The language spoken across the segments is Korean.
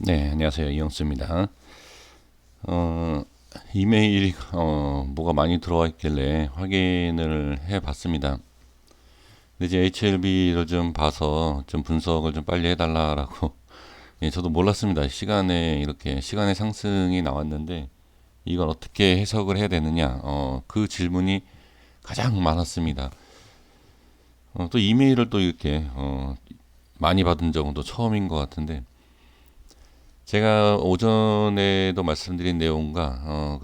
네, 안녕하세요. 이영수입니다. 이메일이 뭐가 많이 들어와 있길래 확인을 해 봤습니다. 근데 이제 HLB를 좀 봐서 좀 분석을 좀 빨리 해달라라고. 예, 저도 몰랐습니다. 시간에 이렇게 시간의 상승이 나왔는데 이걸 어떻게 해석을 해야 되느냐. 그 질문이 가장 많았습니다. 또 이메일을 또 이렇게 많이 받은 적은 또 처음인 것 같은데 제가 오전에도 말씀드린 내용과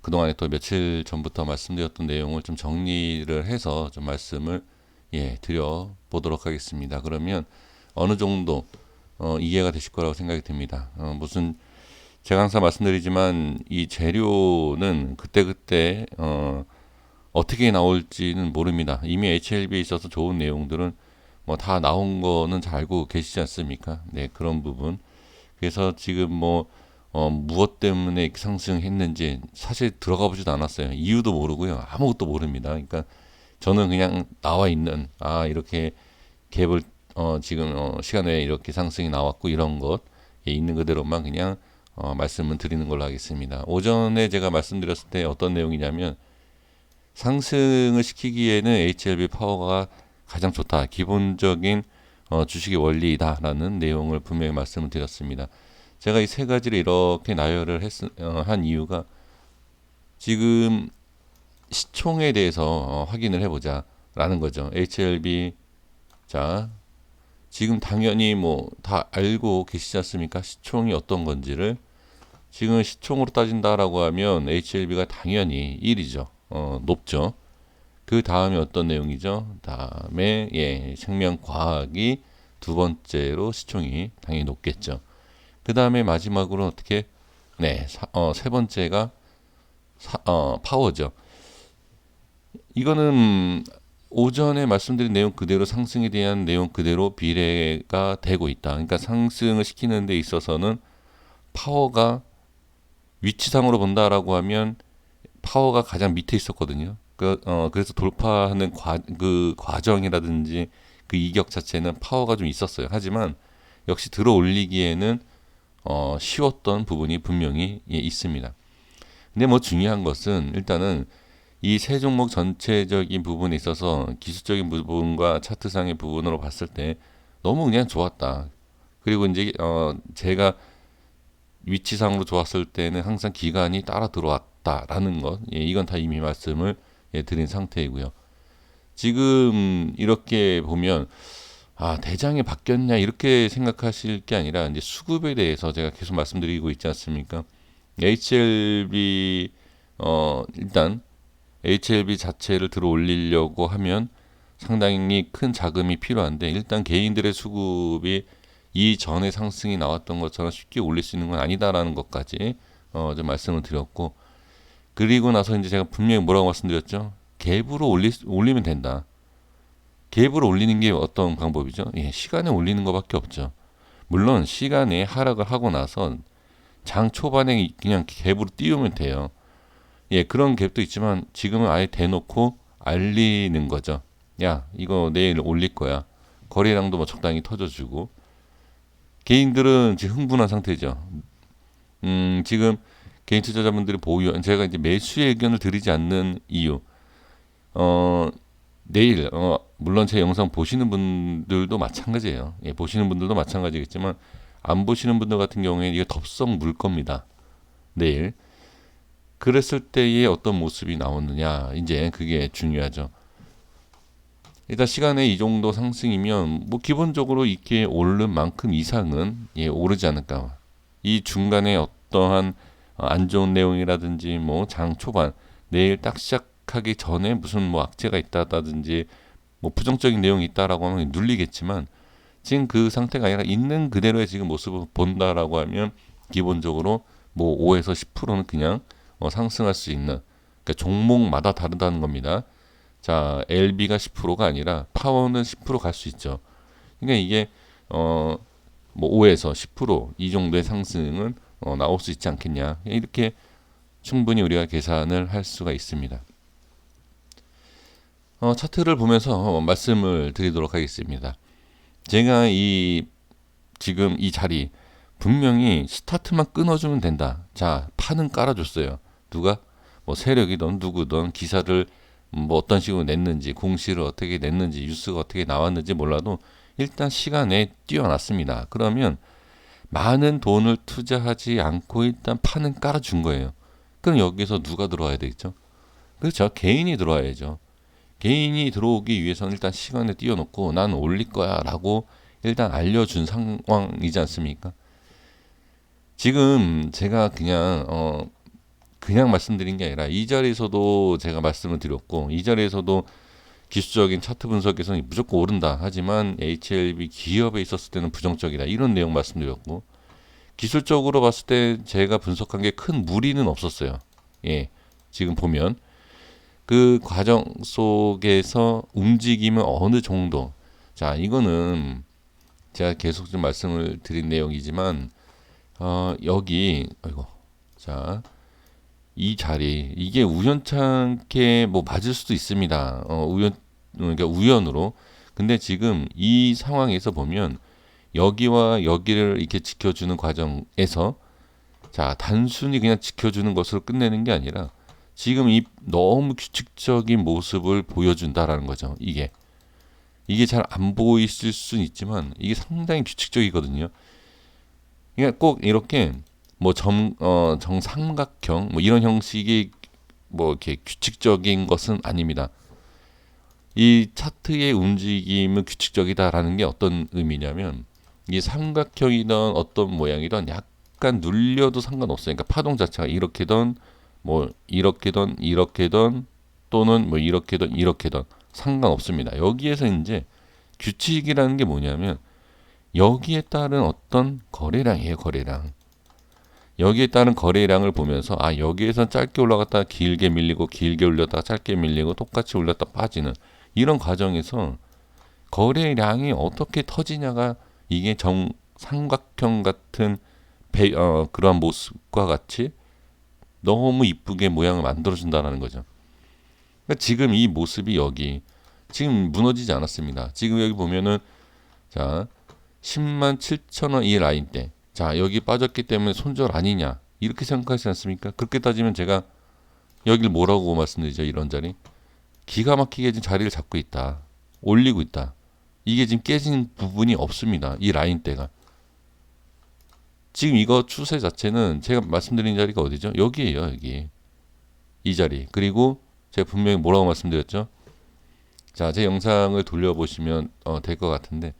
그동안에 또 며칠 전부터 말씀드렸던 내용을 좀 정리를 해서 좀 말씀을 드려 보도록 하겠습니다. 그러면 어느 정도 이해가 되실 거라고 생각이 듭니다. 무슨 제가 항상 말씀드리지만 이 재료는 그때그때 어떻게 나올지는 모릅니다. 이미 HLB에 있어서 좋은 내용들은 뭐 다 나온 거는 잘 알고 계시지 않습니까? 네, 그런 부분. 그래서 지금 뭐 무엇 때문에 상승했는지 사실 들어가 보지도 않았어요. 이유도 모르고요. 아무것도 모릅니다. 그러니까 저는 그냥 나와 있는 이렇게 갭을 지금 시간 외에 이렇게 상승이 나왔고 이런 것 있는 그대로만 그냥 말씀을 드리는 걸로 하겠습니다. 오전에 제가 말씀드렸을 때 어떤 내용이냐면 상승을 시키기에는 HLB 파워가 가장 좋다. 기본적인 주식의 원리다라는 내용을 분명히 말씀을 드렸습니다. 제가 이 세 가지를 이렇게 나열을 한 이유가 지금 시총에 대해서 확인을 해보자라는 거죠. HLB 자 지금 당연히 뭐 다 알고 계시지 않습니까? 시총이 어떤 건지를 지금 시총으로 따진다라고 하면 HLB가 당연히 1이죠. 높죠. 그 다음에 어떤 내용이죠? 다음에 생명과학이 두 번째로 시총이 당연히 높겠죠. 그 다음에 마지막으로 어떻게 세 번째가 파워죠. 이거는 오전에 말씀드린 내용 그대로 상승에 대한 내용 그대로 비례가 되고 있다. 그러니까 상승을 시키는 데 있어서는 파워가 위치상으로 본다라고 하면 파워가 가장 밑에 있었거든요. 그래서 돌파하는 그 과정이라든지 그 이격 자체는 파워가 좀 있었어요. 하지만 역시 들어 올리기에는 쉬웠던 부분이 분명히 있습니다. 근데 뭐 중요한 것은 일단은 이 세 종목 전체적인 부분에 있어서 기술적인 부분과 차트상의 부분으로 봤을 때 너무 그냥 좋았다. 그리고 이제 제가 위치상으로 좋았을 때는 항상 기간이 따라 들어왔다라는 것, 이건 다 이미 말씀을 드린 상태이고요. 지금 이렇게 보면 대장이 바뀌었냐 이렇게 생각하실 게 아니라 이제 수급에 대해서 제가 계속 말씀드리고 있지 않습니까? HLB 일단 HLB 자체를 들어 올리려고 하면 상당히 큰 자금이 필요한데 일단 개인들의 수급이 이전에 상승이 나왔던 것처럼 쉽게 올릴 수 있는 건 아니다라는 것까지 좀 말씀을 드렸고 그리고 나서 이제 제가 분명히 뭐라고 말씀드렸죠? 갭으로 올리면 된다. 갭으로 올리는 게 어떤 방법이죠? 시간에 올리는 것밖에 없죠. 물론 시간에 하락을 하고 나서 장 초반에 그냥 갭으로 띄우면 돼요. 그런 갭도 있지만 지금은 아예 대놓고 알리는 거죠. 야, 이거 내일 올릴 거야. 거래량도 뭐 적당히 터져주고 개인들은 지금 흥분한 상태죠. 지금 개인 투자자분들이 보유, 제가 이제 매수의 의견을 드리지 않는 이유, 어, 내일, 물론 제 영상 보시는 분들도 마찬가지예요. 보시는 분들도 마찬가지겠지만, 안 보시는 분들 같은 경우에 이게 덥석 물 겁니다. 내일. 그랬을 때의 어떤 모습이 나오느냐, 이제 그게 중요하죠. 일단 시간에 이 정도 상승이면, 뭐 기본적으로 이렇게 오른 만큼 이상은 오르지 않을까. 이 중간에 어떠한 안 좋은 내용이라든지 뭐 장 초반 내일 딱 시작하기 전에 무슨 뭐 악재가 있다든지 뭐 부정적인 내용이 있다라고 하면 눌리겠지만 지금 그 상태가 아니라 있는 그대로의 지금 모습을 본다라고 하면 기본적으로 뭐 5에서 10%는 그냥 상승할 수 있는 그러니까 종목마다 다르다는 겁니다. 자, LB가 10%가 아니라 파워는 10%갈 수 있죠. 그러니까 이게 뭐 5에서 10%이 정도의 상승은 나올 수 있지 않겠냐. 이렇게 충분히 우리가 계산을 할 수가 있습니다. 차트를 보면서 말씀을 드리도록 하겠습니다. 제가 지금 이 자리 분명히 스타트만 끊어주면 된다. 자, 판은 깔아줬어요. 누가? 뭐 세력이든 누구든 기사를 뭐 어떤 식으로 냈는지, 공시를 어떻게 냈는지, 뉴스가 어떻게 나왔는지 몰라도 일단 시간에 띄워놨습니다. 그러면 많은 돈을 투자하지 않고 일단 판은 깔아준 거예요. 그럼 여기서 누가 들어와야 되겠죠? 그렇죠. 개인이 들어와야죠. 개인이 들어오기 위해서는 일단 시간에 띄워놓고 난 올릴 거야 라고 일단 알려준 상황이지 않습니까? 지금 제가 그냥 말씀드린 게 아니라 이 자리에서도 제가 말씀을 드렸고 이 자리에서도 기술적인 차트 분석에서는 무조건 오른다 하지만 HLB 기업에 있었을 때는 부정적이다 이런 내용 말씀드렸고 기술적으로 봤을 때 제가 분석한 게 큰 무리는 없었어요. 예, 지금 보면 그 과정 속에서 움직임은 어느 정도. 자, 이거는 제가 계속 좀 말씀을 드린 내용이지만 여기 아이고 자, 이 자리 이게 우연찮게 뭐 맞을 수도 있습니다. 그러니까 우연으로. 근데 지금 이 상황에서 보면 여기와 여기를 이렇게 지켜주는 과정에서 자, 단순히 그냥 지켜주는 것으로 끝내는 게 아니라 지금 이 너무 규칙적인 모습을 보여준다라는 거죠. 이게 잘 안 보이실 수는 있지만 이게 상당히 규칙적이거든요. 그러니까 꼭 이렇게 뭐 정삼각형 뭐 이런 형식이 뭐 이렇게 규칙적인 것은 아닙니다. 이 차트의 움직임은 규칙적이다라는 게 어떤 의미냐면 이 삼각형이든 어떤 모양이든 약간 눌려도 상관없어요. 그러니까 파동 자체가 이렇게든 뭐 이렇게든 또는 뭐 이렇게든 상관없습니다. 여기에서 이제 규칙이라는 게 뭐냐면 여기에 따른 어떤 거래량이에요. 거래량. 여기에 따른 거래량을 보면서 아 여기에서 짧게 올라갔다가 길게 밀리고 길게 올렸다가 짧게 밀리고 똑같이 올렸다 빠지는 이런 과정에서 거래량이 어떻게 터지냐가 이게 정삼각형 같은 그러한 모습과 같이 너무 이쁘게 모양을 만들어준다는 거죠. 그러니까 지금 이 모습이 여기 지금 무너지지 않았습니다. 지금 여기 보면은 자 10만 7천 원 이 라인대 자 여기 빠졌기 때문에 손절 아니냐 이렇게 생각하지 않습니까? 그렇게 따지면 제가 여기를 뭐라고 말씀드리죠? 이런 자리 기가 막히게 지금 자리를 잡고 있다. 올리고 있다. 이게 지금 깨진 부분이 없습니다. 이 라인대가. 지금 이거 추세 자체는 제가 말씀드린 자리가 어디죠? 여기에요. 여기. 이 자리. 그리고 제가 분명히 뭐라고 말씀드렸죠? 자, 제 영상을 돌려보시면 될 것 같은데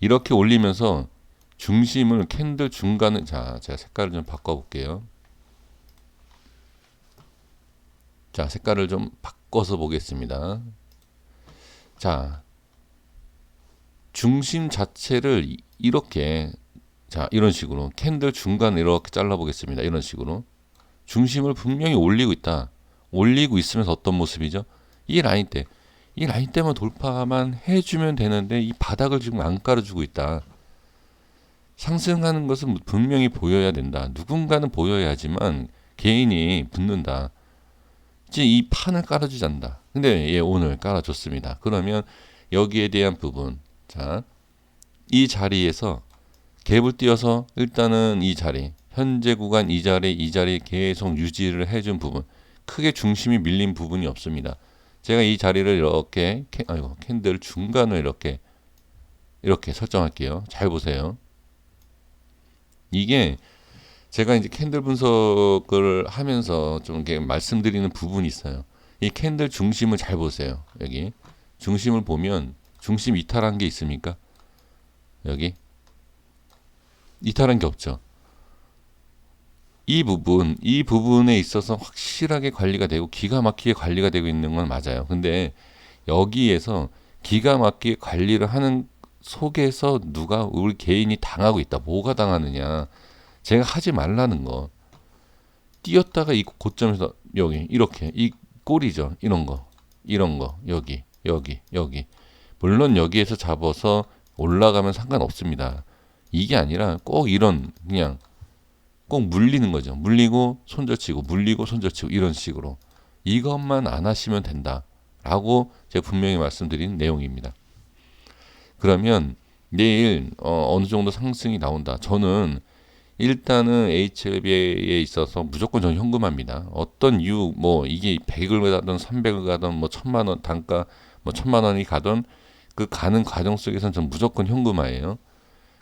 이렇게 올리면서 중심을 캔들 중간을 자, 제가 색깔을 좀 바꿔볼게요. 자, 색깔을 좀 바꿔서 보겠습니다. 자, 중심 자체를 이렇게 자 이런 식으로 캔들 중간 이렇게 잘라 보겠습니다. 이런 식으로 중심을 분명히 올리고 있다. 올리고 있으면서 어떤 모습이죠? 이 라인대만 돌파만 해주면 되는데 이 바닥을 지금 안 깔아주고 있다. 상승하는 것은 분명히 보여야 된다. 누군가는 보여야 하지만 개인이 붙는다. 이제 이 판을 깔아주지 않는다. 근데 오늘 깔아줬습니다. 그러면 여기에 대한 부분 자, 이 자리에서 갭을 띄어서 일단은 이 자리 현재 구간 이 자리 계속 유지를 해준 부분 크게 중심이 밀린 부분이 없습니다. 제가 이 자리를 이렇게 캔들 중간을 이렇게 설정할게요. 잘 보세요. 이게 제가 이제 캔들 분석을 하면서 좀 이렇게 말씀드리는 부분이 있어요. 이 캔들 중심을 잘 보세요. 여기 중심을 보면 중심 이탈한 게 있습니까? 여기 이탈한 게 없죠. 이 부분에 있어서 확실하게 관리가 되고 기가 막히게 관리가 되고 있는 건 맞아요. 근데 여기에서 기가 막히게 관리를 하는 속에서 누가 우리 개인이 당하고 있다. 뭐가 당하느냐? 제가 하지 말라는 거. 뛰었다가 이 고점에서 여기 이렇게 이 꼴이죠. 이런 거 여기. 물론 여기에서 잡아서 올라가면 상관없습니다. 이게 아니라 꼭 이런 그냥 꼭 물리는 거죠. 물리고 손절치고 물리고 손절치고 이런 식으로 이것만 안 하시면 된다라고 제가 분명히 말씀드린 내용입니다. 그러면 내일 어느 정도 상승이 나온다. 저는 일단은 HLB에 있어서 무조건 저는 현금화입니다. 어떤 이유 뭐 이게 100을 가든 300을 가든 뭐 1000만 원 단가 뭐 1000만 원이 가든 그 가는 과정 속에서는 전 무조건 현금화예요.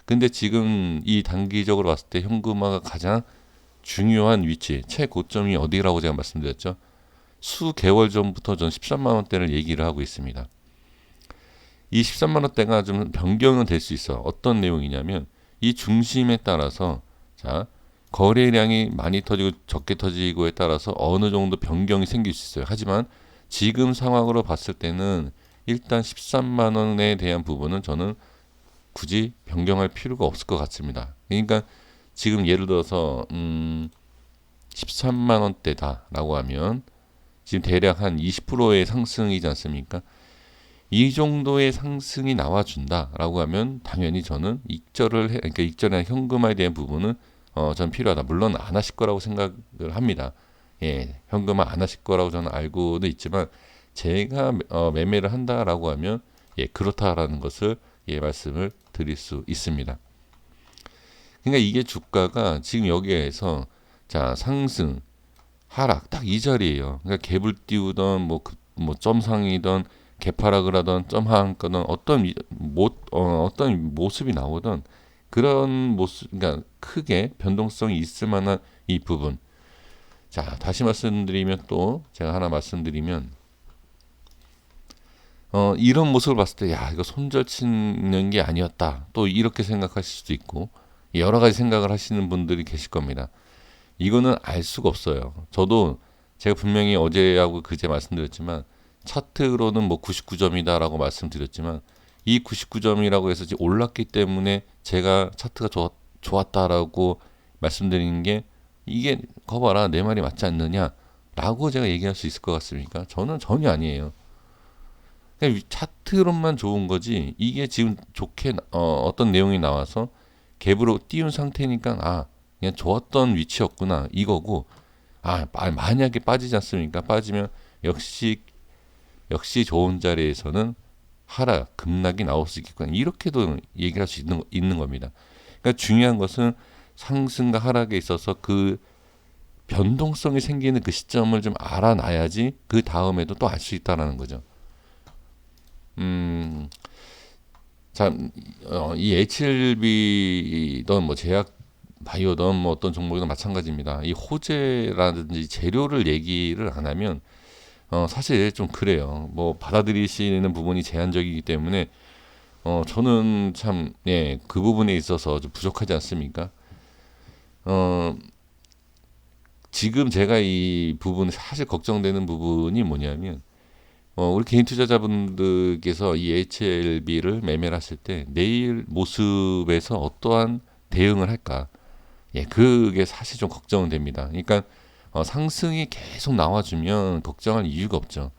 근데 지금 이 단기적으로 봤을 때 현금화가 가장 중요한 위치, 최고점이 어디라고 제가 말씀드렸죠. 수 개월 전부터 전 13만 원대를 얘기를 하고 있습니다. 이 13만 원대가 좀 변경은 될 수 있어. 어떤 내용이냐면 이 중심에 따라서 자 거래량이 많이 터지고 적게 터지고에 따라서 어느 정도 변경이 생길 수 있어요. 하지만 지금 상황으로 봤을 때는 일단 13만 원에 대한 부분은 저는 굳이 변경할 필요가 없을 것 같습니다. 그러니까 지금 예를 들어서 13만 원대다라고 하면 지금 대략 한 20%의 상승이지 않습니까? 이 정도의 상승이 나와준다라고 하면 당연히 저는 익절을 그러니까 익절이나 현금화에 대한 부분은 전 필요하다. 물론 안 하실 거라고 생각을 합니다. 예, 현금화 안 하실 거라고 저는 알고는 있지만 제가 매매를 한다라고 하면 예, 그렇다라는 것을 예, 말씀을 드릴 수 있습니다. 그러니까 이게 주가가 지금 여기에서 자 상승, 하락 딱 이 자리예요. 그러니까 갭을 띄우던 뭐 점상이던 개파락을 하던 점하한거든 어떤 모습이 나오던 그런 모습, 그러니까 크게 변동성이 있을 만한 이 부분. 자, 다시 말씀드리면 또 제가 하나 말씀드리면 이런 모습을 봤을 때 야, 이거 손절 치는 게 아니었다. 또 이렇게 생각하실 수도 있고 여러 가지 생각을 하시는 분들이 계실 겁니다. 이거는 알 수가 없어요. 저도 제가 분명히 어제하고 그제 말씀드렸지만 차트로는 뭐 99점이다라고 말씀드렸지만 이 99점이라고 해서 지금 올랐기 때문에 제가 차트가 좋았다라고 말씀드리는 게 이게 거봐라 내 말이 맞지 않느냐라고 제가 얘기할 수 있을 것 같습니까? 저는 전혀 아니에요. 그냥 차트로만 좋은 거지 이게 지금 좋게 어떤 내용이 나와서 갭으로 띄운 상태니까 아 그냥 좋았던 위치였구나 이거고 아 만약에 빠지지 않습니까? 빠지면 역시 좋은 자리에서는 하락 급락이 나올 수 있겠구나 이렇게도 얘기할 수 있는 겁니다. 그러니까 중요한 것은 상승과 하락에 있어서 그 변동성이 생기는 그 시점을 좀 알아놔야지 그 다음에도 또 알 수 있다라는 거죠. 자, 이 HLB든 뭐 제약 바이오든 뭐 어떤 종목이든 마찬가지입니다. 이 호재라든지 재료를 얘기를 안 하면 사실 좀 그래요. 뭐 받아들이시는 부분이 제한적이기 때문에 저는 참 예, 그 부분에 있어서 좀 부족하지 않습니까? 어, 지금 제가 이 부분 사실 걱정되는 부분이 뭐냐면 우리 개인 투자자분들께서 이 HLB를 매매를 하실 때 내일 모습에서 어떠한 대응을 할까? 예, 그게 사실 좀 걱정은 됩니다. 그러니까 상승이 계속 나와주면 걱정할 이유가 없죠.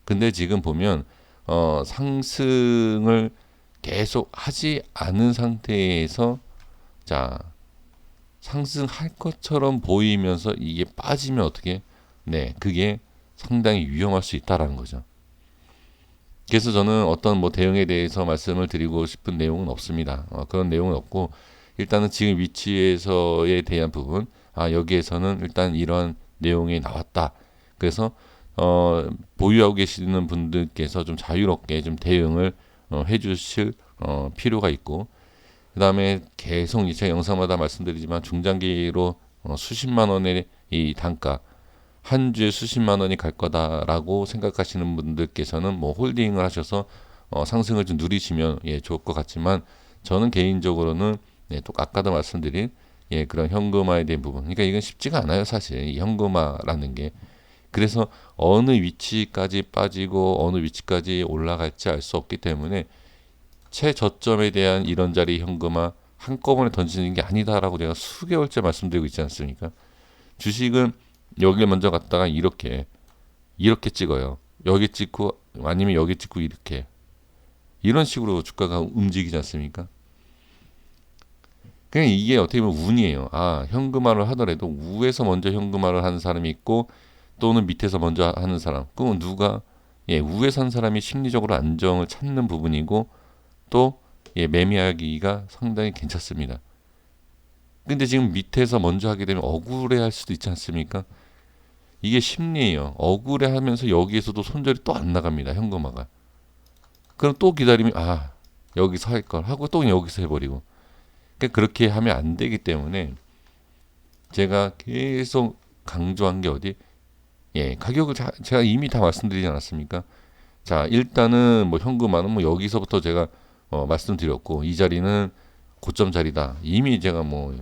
근데 지금 보면 상승을 계속 하지 않은 상태에서 자 상승할 것처럼 보이면서 이게 빠지면 어떻게? 네, 그게 상당히 위험할 수 있다라는 거죠. 그래서 저는 어떤 뭐 대응에 대해서 말씀을 드리고 싶은 내용은 없습니다. 그런 내용은 없고 일단은 지금 위치에서에 대한 부분, 아 여기에서는 일단 이런 내용이 나왔다. 그래서 보유하고 계시는 분들께서 좀 자유롭게 좀 대응을 해주실 필요가 있고, 그 다음에 계속 제가 영상마다 말씀드리지만 중장기로 수십만 원의 이 단가 한 주에 수십만 원이 갈 거다라고 생각하시는 분들께서는 뭐 홀딩을 하셔서 상승을 좀 누리시면 예, 좋을 것 같지만 저는 개인적으로는 예, 또 아까도 말씀드린 예, 그런 현금화에 대한 부분, 그러니까 이건 쉽지가 않아요 사실 이 현금화라는 게. 그래서 어느 위치까지 빠지고 어느 위치까지 올라갈지 알 수 없기 때문에 최저점에 대한 이런 자리 현금화 한꺼번에 던지는 게 아니다라고 제가 수개월째 말씀드리고 있지 않습니까? 주식은 여기에 먼저 갔다가 이렇게 찍어요. 여기 찍고 아니면 여기 찍고 이렇게 이런 식으로 주가가 움직이지 않습니까? 그냥 이게 어떻게 보면 운이에요. 아 현금화를 하더라도 위에서 먼저 현금화를 하는 사람이 있고 또는 밑에서 먼저 하는 사람. 그건 누가 예, 위에서 한 사람이 심리적으로 안정을 찾는 부분이고 또 예, 매매하기가 상당히 괜찮습니다. 근데 지금 밑에서 먼저 하게 되면 억울해할 수도 있지 않습니까? 이게 심리예요. 억울해하면서 여기에서도 손절이 또 안 나갑니다. 현금화가. 그럼 또 기다리면 여기서 할 걸 하고 또 여기서 해버리고. 그러니까 그렇게 하면 안 되기 때문에 제가 계속 강조한 게 어디? 가격을 제가 이미 다 말씀드리지 않았습니까? 자, 일단은 뭐 현금화는 뭐 여기서부터 제가 말씀드렸고, 이 자리는 고점 자리다. 이미 제가 뭐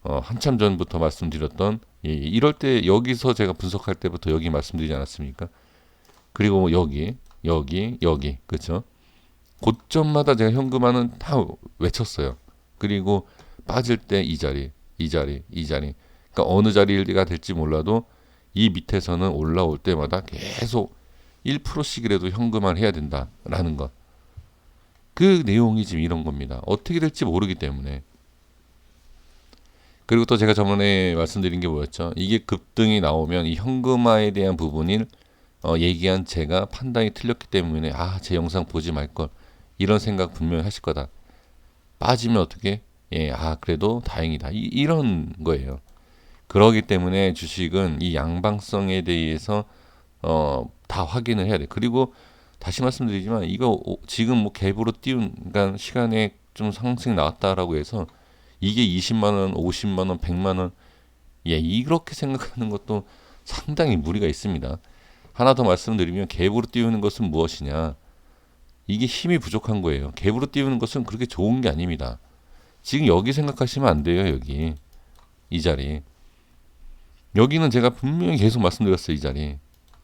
한참 전부터 말씀드렸던, 이럴 때 여기서 제가 분석할 때부터 여기 말씀드리지 않았습니까? 그리고 뭐 여기, 그렇죠? 고점마다 제가 현금화는 다 외쳤어요. 그리고 빠질 때 이 자리. 그러니까 어느 자리가 될지 몰라도 이 밑에서는 올라올 때마다 계속 1%씩이라도 현금화를 해야 된다라는 것. 그 내용이 지금 이런 겁니다. 어떻게 될지 모르기 때문에. 그리고 또 제가 저번에 말씀드린 게 뭐였죠? 이게 급등이 나오면 이 현금화에 대한 부분을 얘기한 제가 판단이 틀렸기 때문에 제 영상 보지 말 걸. 이런 생각 분명히 하실 거다. 빠지면 어떻게? 그래도 다행이다. 이런 거예요. 그러기 때문에 주식은 이 양방성에 대해서 다 확인을 해야 돼. 그리고 다시 말씀드리지만 이거 지금 뭐 갭으로 띄운 그러니까 시간에 좀 상승이 나왔다라고 해서 이게 20만 원, 50만 원, 100만 원 이렇게 생각하는 것도 상당히 무리가 있습니다. 하나 더 말씀드리면 갭으로 띄우는 것은 무엇이냐? 이게 힘이 부족한 거예요. 갭으로 띄우는 것은 그렇게 좋은 게 아닙니다. 지금 여기 생각하시면 안 돼요. 여기 이 자리. 여기는 제가 분명히 계속 말씀드렸어요. 이 자리.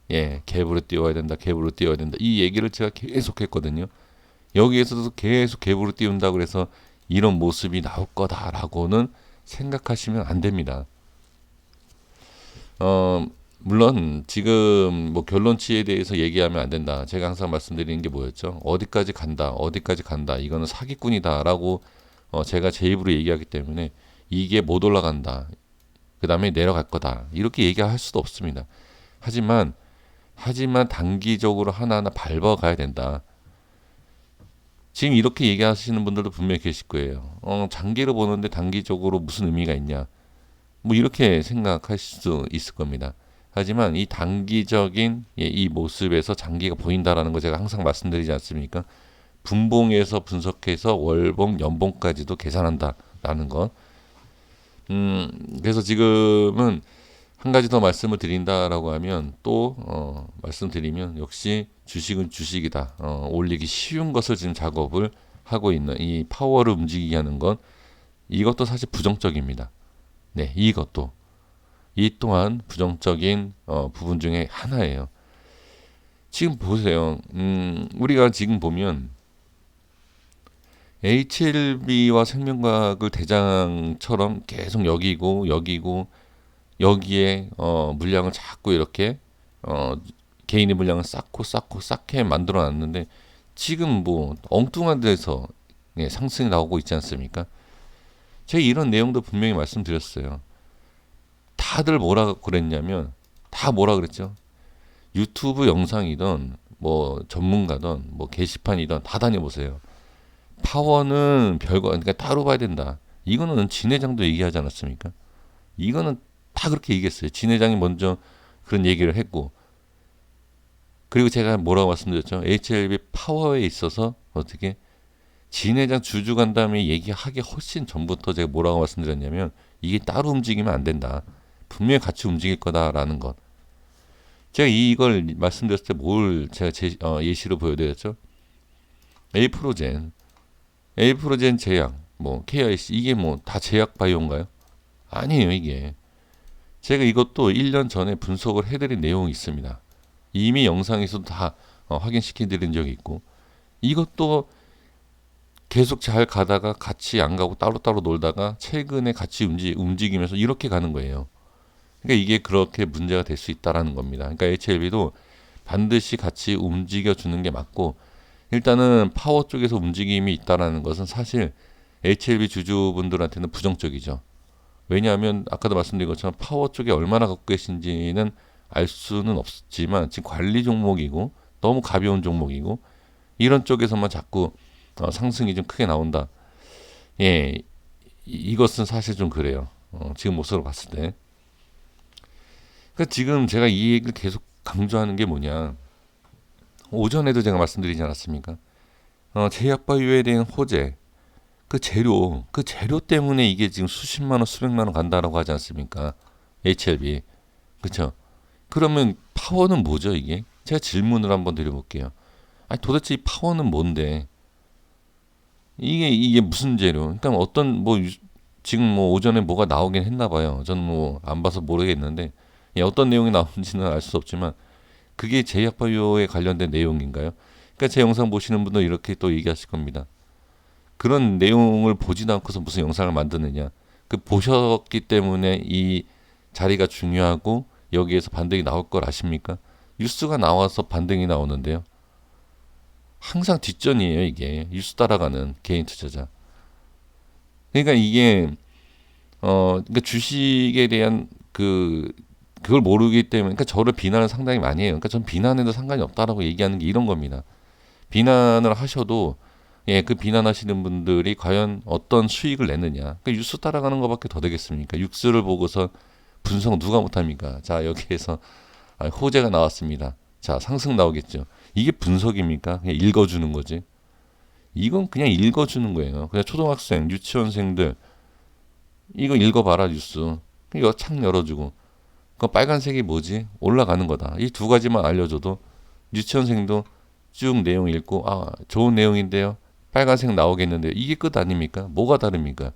갭으로 띄워야 된다. 갭으로 띄워야 된다. 이 얘기를 제가 계속 했거든요. 여기에서도 계속 갭으로 띄운다 그래서 이런 모습이 나올 거다라고는 생각하시면 안 됩니다. 물론 지금 뭐 결론치에 대해서 얘기하면 안 된다. 제가 항상 말씀드리는 게 뭐였죠? 어디까지 간다. 이거는 사기꾼이다라고 제가 제 입으로 얘기하기 때문에 이게 못 올라간다. 그 다음에 내려갈 거다. 이렇게 얘기할 수도 없습니다. 하지만 단기적으로 하나하나 밟아가야 된다. 지금 이렇게 얘기하시는 분들도 분명히 계실 거예요. 장기로 보는데 단기적으로 무슨 의미가 있냐. 뭐 이렇게 생각하실 수 있을 겁니다. 하지만 이 단기적인 이 모습에서 장기가 보인다라는 거 제가 항상 말씀드리지 않습니까? 분봉에서 분석해서 월봉, 연봉까지도 계산한다라는 것. 그래서 지금은 한 가지 더 말씀을 드린다라고 하면 또 말씀드리면 역시 주식은 주식이다. 올리기 쉬운 것을 지금 작업을 하고 있는 이 파워를 움직이게 하는 건 이것도 사실 부정적입니다. 네, 이것도 이 또한 부정적인 부분 중에 하나예요. 지금 보세요. 우리가 지금 보면 HLB와 생명과학을 대장처럼 계속 여기고 여기에 물량을 자꾸 이렇게 개인의 물량을 쌓게 만들어 놨는데 지금 뭐 엉뚱한 데서 상승이 나오고 있지 않습니까? 제가 이런 내용도 분명히 말씀드렸어요. 다들 뭐라 그랬냐면 다 뭐라 그랬죠? 유튜브 영상이든 뭐 전문가든 뭐 게시판이든 다 다녀보세요. 파워는 별거 그러니까 따로 봐야 된다. 이거는 진 회장도 얘기하지 않았습니까? 이거는 다 그렇게 얘기했어요. 진 회장이 먼저 그런 얘기를 했고 그리고 제가 뭐라고 말씀드렸죠? HLB 파워에 있어서 어떻게 진 회장 주주 간담회 얘기하기 훨씬 전부터 제가 뭐라고 말씀드렸냐면 이게 따로 움직이면 안 된다. 분명히 같이 움직일 거다라는 것. 제가 이걸 말씀드렸을 때 뭘 제가 예시로 보여드렸죠? 에이프로젠 제약, 뭐 KIC 이게 뭐 다 제약 바이오인가요? 아니에요 이게. 제가 이것도 1년 전에 분석을 해드린 내용이 있습니다. 이미 영상에서도 다 확인시켜드린 적이 있고 이것도 계속 잘 가다가 같이 안 가고 따로따로 놀다가 최근에 같이 움직이면서 이렇게 가는 거예요. 그러니까 이게 그렇게 문제가 될 수 있다라는 겁니다. 그러니까 HLB도 반드시 같이 움직여주는 게 맞고 일단은 파워 쪽에서 움직임이 있다라는 것은 사실 HLB 주주분들한테는 부정적이죠. 왜냐하면 아까도 말씀드린 것처럼 파워 쪽에 얼마나 갖고 계신지는 알 수는 없지만 지금 관리 종목이고 너무 가벼운 종목이고 이런 쪽에서만 자꾸 상승이 좀 크게 나온다. 이것은 사실 좀 그래요. 지금 모습으로 봤을 때. 그러니까 지금 제가 이 얘기를 계속 강조하는 게 뭐냐. 오전에도 제가 말씀드리지 않았습니까? 제약바이오에 대한 호재, 그 재료 때문에 이게 지금 수십만 원, 수백만 원 간다라고 하지 않습니까? HLB. 그렇죠? 그러면 파워는 뭐죠, 이게? 제가 질문을 한번 드려볼게요. 아니, 도대체 이 파워는 뭔데? 이게 무슨 재료? 그러니까 어떤 지금 오전에 뭐가 나오긴 했나 봐요. 저는 안 봐서 모르겠는데 어떤 내용이 나오는지는 알 수 없지만 그게 제약바이오에 관련된 내용인가요? 그러니까 제 영상 보시는 분들 이렇게 또 얘기하실 겁니다. 그런 내용을 보지도 않고서 무슨 영상을 만드느냐? 보셨기 때문에 이 자리가 중요하고 여기에서 반등이 나올 걸 아십니까? 뉴스가 나와서 반등이 나오는데요. 항상 뒷전이에요, 이게. 뉴스 따라가는 개인 투자자. 그러니까 이게 그러니까 주식에 대한 그걸 모르기 때문에 그러니까 저를 비난을 상당히 많이 해요. 그러니까 전 비난해도 상관이 없다라고 얘기하는 게 이런 겁니다. 비난을 하셔도 그 비난하시는 분들이 과연 어떤 수익을 내느냐. 그러니까 뉴스 따라가는 것밖에 더 되겠습니까? 뉴스를 보고서 분석 누가 못합니까? 자, 여기에서 호재가 나왔습니다. 자, 상승 나오겠죠. 이게 분석입니까? 그냥 읽어주는 거지. 이건 그냥 읽어주는 거예요. 그냥 초등학생, 유치원생들 이거 읽어봐라 뉴스. 이거 창 열어주고 그 빨간색이 뭐지? 올라가는 거다. 이 두 가지만 알려줘도 유치원생도 쭉 내용 읽고 좋은 내용인데요. 빨간색 나오겠는데요. 이게 끝 아닙니까? 뭐가 다릅니까?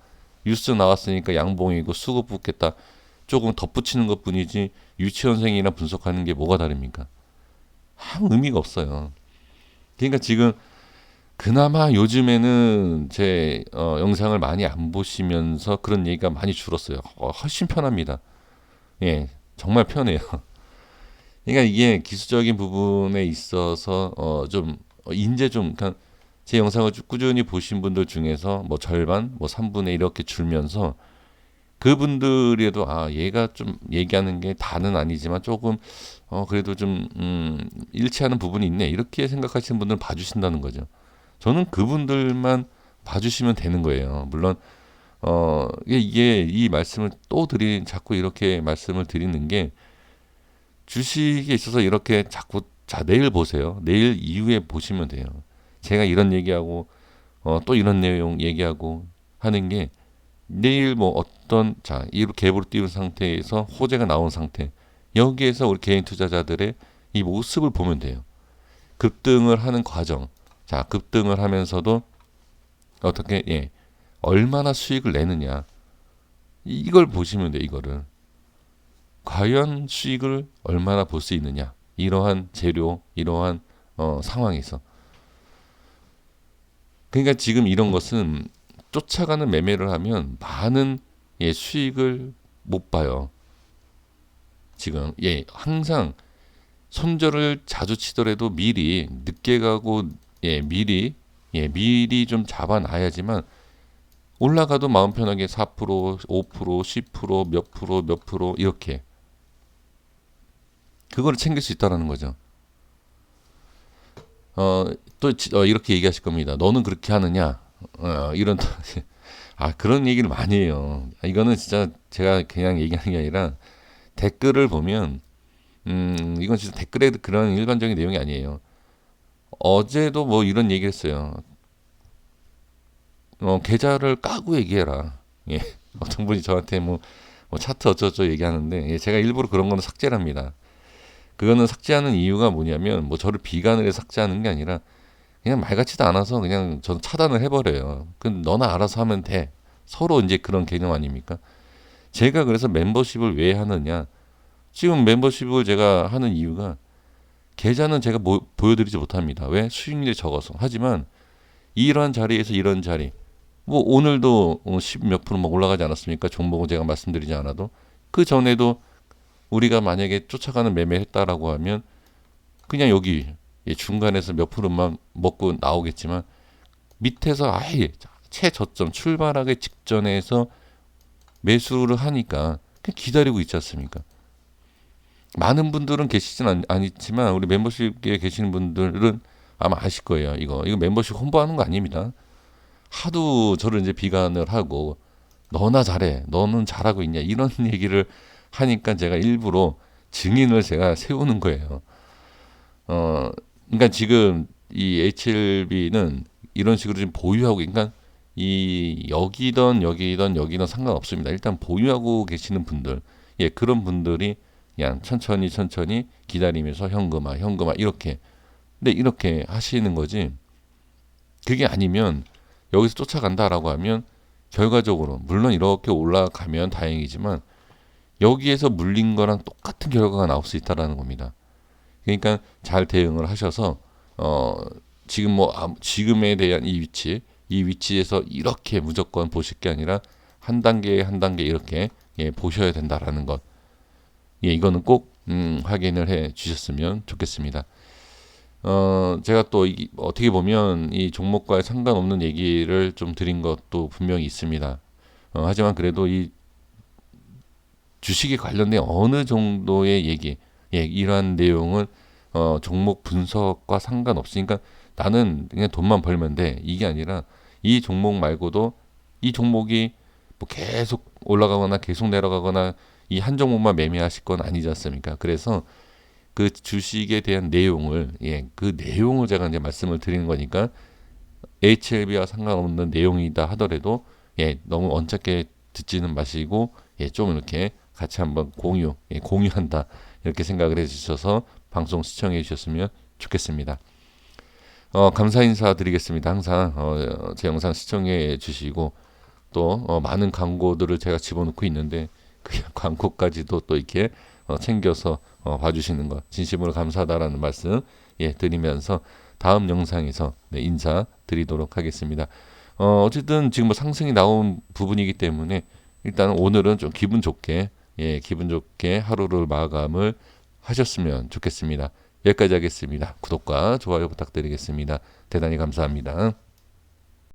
뉴스 나왔으니까 양봉이고 수급 붙겠다. 조금 덧붙이는 것뿐이지 유치원생이랑 분석하는 게 뭐가 다릅니까? 아무 의미가 없어요. 그러니까 지금 그나마 요즘에는 제 영상을 많이 안 보시면서 그런 얘기가 많이 줄었어요. 훨씬 편합니다. 예, 정말 편해요. 그러니까 이게 기술적인 부분에 있어서 좀 이제 좀 그냥 제 영상을 쭉 꾸준히 보신 분들 중에서 절반, 3분의 이렇게 줄면서 그분들에도 얘가 좀 얘기하는 게 다는 아니지만 조금 그래도 좀 일치하는 부분이 있네 이렇게 생각하시는 분들은 봐주신다는 거죠. 저는 그분들만 봐주시면 되는 거예요. 물론 이게 이 말씀을 자꾸 이렇게 말씀을 드리는 게 주식에 있어서 이렇게 자꾸 자 내일 보세요. 내일 이후에 보시면 돼요. 제가 이런 얘기하고 또 이런 내용 얘기하고 하는 게 내일 어떤 이렇게 갭으로 띄운 상태에서 호재가 나온 상태 여기에서 우리 개인 투자자들의 이 모습을 보면 돼요. 급등을 하는 과정. 자, 급등을 하면서도 어떻게 얼마나 수익을 내느냐 이걸 보시면 돼요. 이거를 과연 수익을 얼마나 볼 수 있느냐 이러한 재료 이러한 상황에서 그러니까 지금 이런 것은 쫓아가는 매매를 하면 많은 수익을 못 봐요. 지금 항상 손절을 자주 치더라도 미리 늦게 가고 미리 좀 잡아놔야지만 올라가도 마음 편하게 4%, 5%, 10%, 몇 프로 이렇게 그거를 챙길 수 있다라는 거죠. 또 이렇게 얘기하실 겁니다. 너는 그렇게 하느냐? 이런 그런 얘기를 많이 해요. 이거는 진짜 제가 그냥 얘기하는 게 아니라 댓글을 보면 이건 진짜 댓글에 그런 일반적인 내용이 아니에요. 어제도 이런 얘기를 했어요. 계좌를 까고 얘기해라. 예. 어떤 분이 저한테 차트 어쩌고 얘기하는데 제가 일부러 그런 거는 삭제랍니다. 그거는 삭제하는 이유가 뭐냐면 저를 비관을 해서 삭제하는 게 아니라 그냥 말 같지도 않아서 그냥 저는 차단을 해버려요. 그럼 너나 알아서 하면 돼. 서로 이제 그런 개념 아닙니까? 제가 그래서 멤버십을 왜 하느냐? 지금 멤버십을 제가 하는 이유가 계좌는 제가 보여드리지 못합니다. 왜? 수익률이 적어서. 하지만 이런 자리에서 이런 자리 오늘도 10 몇 프로 올라가지 않았습니까? 종목은 제가 말씀드리지 않아도 그 전에도 우리가 만약에 쫓아가는 매매를 했다라고 하면 그냥 여기 중간에서 몇 프로만 먹고 나오겠지만 밑에서 아예 최저점 출발하기 직전에서 매수를 하니까 그냥 기다리고 있지 않습니까? 많은 분들은 계시진 않지만 우리 멤버십에 계시는 분들은 아마 아실 거예요. 이거 멤버십 홍보하는 거 아닙니다. 하도 저를 이제 비관을 하고 너나 잘해. 너는 잘하고 있냐. 이런 얘기를 하니까 제가 일부러 증인을 제가 세우는 거예요. 어, 그러니까 지금 이 HLB는 이런 식으로 지금 보유하고, 그러니까 이 여기던 상관없습니다. 일단 보유하고 계시는 분들, 예, 그런 분들이 그냥 천천히 기다리면서 현금화 이렇게. 근데 이렇게 하시는 거지. 그게 아니면 여기서 쫓아간다라고 하면 결과적으로 물론 이렇게 올라가면 다행이지만 여기에서 물린 거랑 똑같은 결과가 나올 수 있다라는 겁니다. 그러니까 잘 대응을 하셔서 지금 지금에 대한 이 위치에서 이렇게 무조건 보실 게 아니라 한 단계 이렇게 예, 보셔야 된다라는 것. 예, 이거는 꼭 확인을 해 주셨으면 좋겠습니다. 제가 또 어떻게 보면 이 종목과의 상관없는 얘기를 좀 드린 것도 분명히 있습니다. 하지만 그래도 이 주식에 관련된 어느 정도의 얘기, 예, 이러한 내용은 종목 분석과 상관없으니까 나는 그냥 돈만 벌면 돼. 이게 아니라 이 종목 말고도 이 종목이 뭐 계속 올라가거나 계속 내려가거나 이 한 종목만 매매하실 건 아니지 않습니까? 그래서 그 주식에 대한 내용을, 예, 그 내용을 제가 이제 말씀을 드리는 거니까 HLB와 상관없는 내용이다 하더라도 예, 너무 언짢게 듣지는 마시고 예, 좀 이렇게 같이 한번 공유한다 이렇게 생각을 해주셔서 방송 시청해 주셨으면 좋겠습니다. 감사 인사 드리겠습니다. 항상 제 영상 시청해 주시고 또 많은 광고들을 제가 집어넣고 있는데 그 광고까지도 또 이렇게 챙겨서 봐주시는 것 진심으로 감사하다라는 말씀 예, 드리면서 다음 영상에서 네, 인사 드리도록 하겠습니다. 어쨌든 지금 뭐 상승이 나온 부분이기 때문에 일단 오늘은 좀 기분 좋게 예, 기분 좋게 하루를 마감을 하셨으면 좋겠습니다. 여기까지 하겠습니다. 구독과 좋아요 부탁드리겠습니다. 대단히 감사합니다.